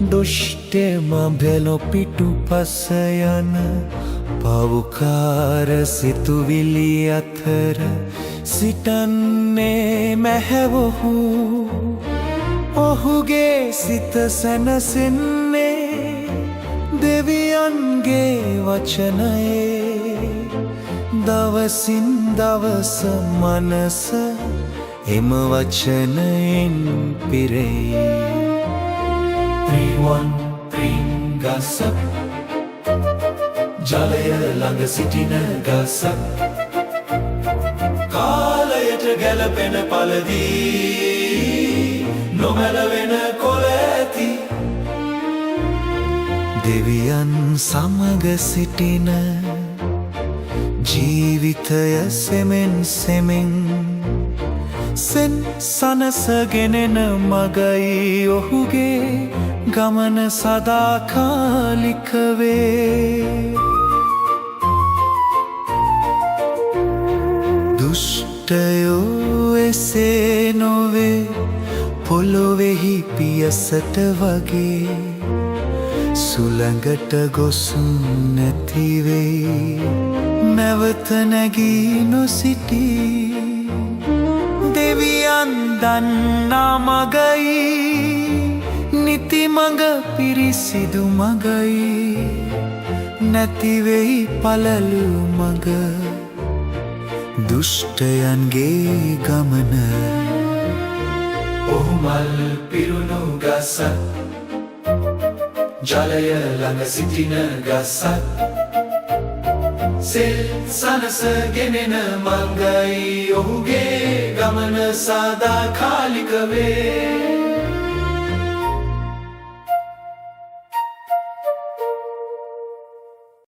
දුෂ්ටෙම බෙලො පිටුපස යන පවුකාර සිතුවිලි අතර සිටන්නේ මැහැවොහු ඔහුගේ සිත සැනසෙන්නේ දෙවියන්ගේ වචනයේ දවසින් දවස මනස එම වචනයෙන් පිරෙයි. 313 ගසක් ජලය ළඟ සිටින ගසක් කාලයට ගැලපෙන පළදී නොමැලවෙන කොළ ඇති දෙවියන් සමග සිටින ජීවිතය සෙමෙන් සෙමෙන් සෙන් සනසගෙනෙන මගයි ඔහුගේ ගමන සදාකාලික වේ. දුෂ්ටයෝ එසේ නොවේ පොළොවෙහි පියසට වගේ සුළඟට ගොස් නැතිවෙයි නැවත නැගී නොසිටී දෙවියන් දන්නා මගයි නිති මඟ පිරිසිදු මගයි නැතිවෙයි පළලු මඟ දුෂ්ටයන්ගේ ගමන. ඔහු මල් පිරුණු ගසක් ජලය ළඟ සිටින ගසක් සෙල් සනස ගෙනෙන මඟයි ඔහුගේ ගමන සදාකාලික වේ.